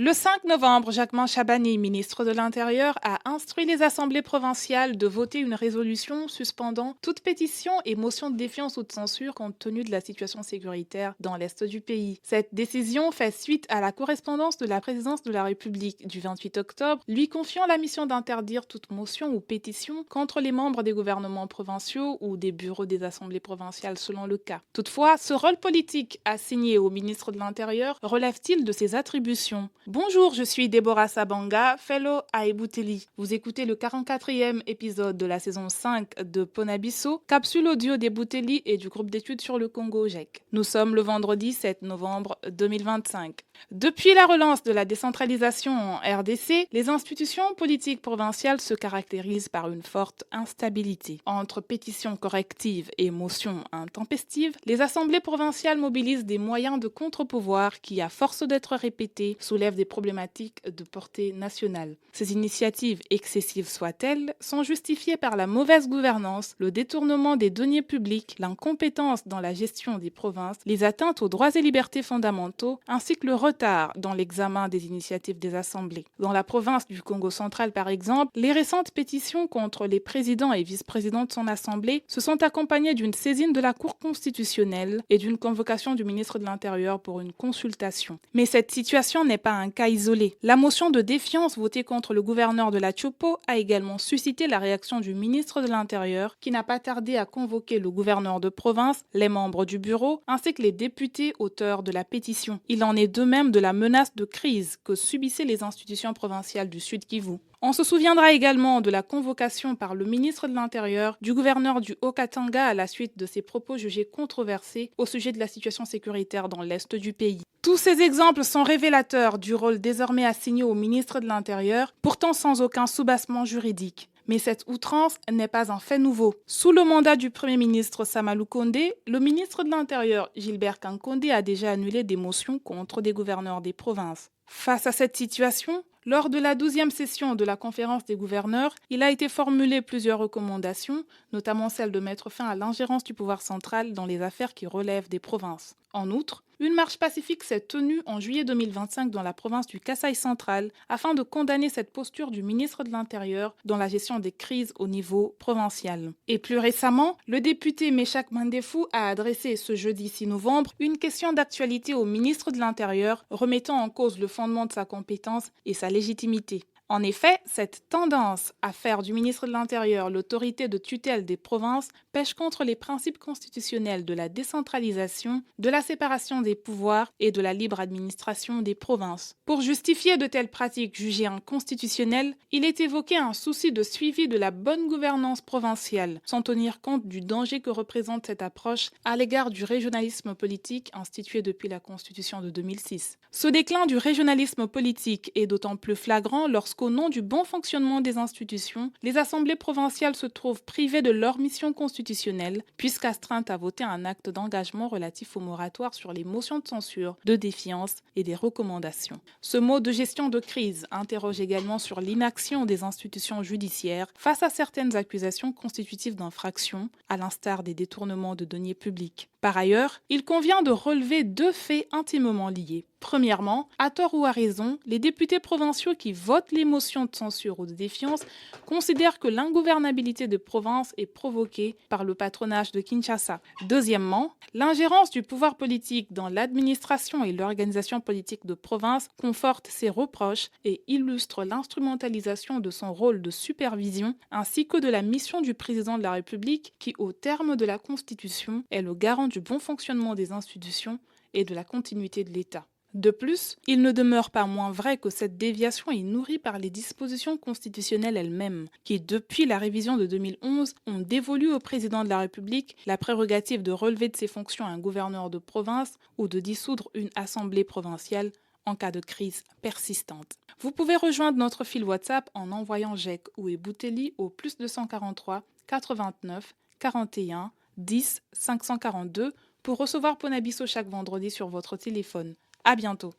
Le 5 novembre, Jacquemain Chabani, ministre de l'Intérieur, a instruit les assemblées provinciales de voter une résolution suspendant toute pétition et motion de défiance ou de censure compte tenu de la situation sécuritaire dans l'Est du pays. Cette décision fait suite à la correspondance de la présidence de la République du 28 octobre, lui confiant la mission d'interdire toute motion ou pétition contre les membres des gouvernements provinciaux ou des bureaux des assemblées provinciales selon le cas. Toutefois, ce rôle politique assigné au ministre de l'Intérieur relève-t-il de ses attributions? Bonjour, je suis Déborah Sabanga, fellow à Ebouteli. Vous écoutez le 44e épisode de la saison 5 de Ponabiso, capsule audio d'Ebouteli et du groupe d'études sur le Congo GEC. Nous sommes le vendredi 7 novembre 2025. Depuis la relance de la décentralisation en RDC, les institutions politiques provinciales se caractérisent par une forte instabilité. Entre pétitions correctives et motions intempestives, les assemblées provinciales mobilisent des moyens de contre-pouvoir qui, à force d'être répétés, soulèvent des problématiques de portée nationale. Ces initiatives, excessives soient-elles, sont justifiées par la mauvaise gouvernance, le détournement des deniers publics, l'incompétence dans la gestion des provinces, les atteintes aux droits et libertés fondamentaux, ainsi que le retard dans l'examen des initiatives des assemblées. Dans la province du Congo central, par exemple, les récentes pétitions contre les présidents et vice-présidents de son assemblée se sont accompagnées d'une saisine de la Cour constitutionnelle et d'une convocation du ministre de l'Intérieur pour une consultation. Mais cette situation n'est pas un cas isolé. La motion de défiance votée contre le gouverneur de la Tchopo a également suscité la réaction du ministre de l'Intérieur qui n'a pas tardé à convoquer le gouverneur de province, les membres du bureau ainsi que les députés auteurs de la pétition. Il en est de même de la menace de crise que subissaient les institutions provinciales du Sud Kivu. On se souviendra également de la convocation par le ministre de l'Intérieur du gouverneur du Haut-Katanga à la suite de ses propos jugés controversés au sujet de la situation sécuritaire dans l'Est du pays. Tous ces exemples sont révélateurs du rôle désormais assigné au ministre de l'Intérieur, pourtant sans aucun soubassement juridique. Mais cette outrance n'est pas un fait nouveau. Sous le mandat du Premier ministre Samalou Kondé, le ministre de l'Intérieur Gilbert Kankondé a déjà annulé des motions contre des gouverneurs des provinces. Face à cette situation, lors de la 12e session de la conférence des gouverneurs, il a été formulé plusieurs recommandations, notamment celle de mettre fin à l'ingérence du pouvoir central dans les affaires qui relèvent des provinces. En outre, une marche pacifique s'est tenue en juillet 2025 dans la province du Kasaï central afin de condamner cette posture du ministre de l'Intérieur dans la gestion des crises au niveau provincial. Et plus récemment, le député Meshak Mandefou a adressé ce jeudi 6 novembre une question d'actualité au ministre de l'Intérieur remettant en cause le fondement de sa compétence et sa légitimité. En effet, cette tendance à faire du ministre de l'Intérieur l'autorité de tutelle des provinces pèche contre les principes constitutionnels de la décentralisation, de la séparation des pouvoirs et de la libre administration des provinces. Pour justifier de telles pratiques jugées inconstitutionnelles, il est évoqué un souci de suivi de la bonne gouvernance provinciale, sans tenir compte du danger que représente cette approche à l'égard du régionalisme politique institué depuis la Constitution de 2006. Ce déclin du régionalisme politique est d'autant plus flagrant lorsqu'au nom du bon fonctionnement des institutions, les assemblées provinciales se trouvent privées de leur mission constitutionnelle, puisqu'astreintes à voter un acte d'engagement relatif au moratoire sur les motions de censure, de défiance et des recommandations. Ce mot de gestion de crise interroge également sur l'inaction des institutions judiciaires face à certaines accusations constitutives d'infraction, à l'instar des détournements de deniers publics. Par ailleurs, il convient de relever deux faits intimement liés. Premièrement, à tort ou à raison, les députés provinciaux qui votent les motions de censure ou de défiance considèrent que l'ingouvernabilité de province est provoquée par le patronage de Kinshasa. Deuxièmement, l'ingérence du pouvoir politique dans l'administration et l'organisation politique de province conforte ces reproches et illustre l'instrumentalisation de son rôle de supervision ainsi que de la mission du président de la République qui, au terme de la Constitution, est le garant du bon fonctionnement des institutions et de la continuité de l'État. De plus, il ne demeure pas moins vrai que cette déviation est nourrie par les dispositions constitutionnelles elles-mêmes, qui, depuis la révision de 2011, ont dévolu au président de la République la prérogative de relever de ses fonctions un gouverneur de province ou de dissoudre une assemblée provinciale en cas de crise persistante. Vous pouvez rejoindre notre fil WhatsApp en envoyant GEC ou Ebouteli au +243 89 41 10 542 pour recevoir Ponabiso chaque vendredi sur votre téléphone. À bientôt.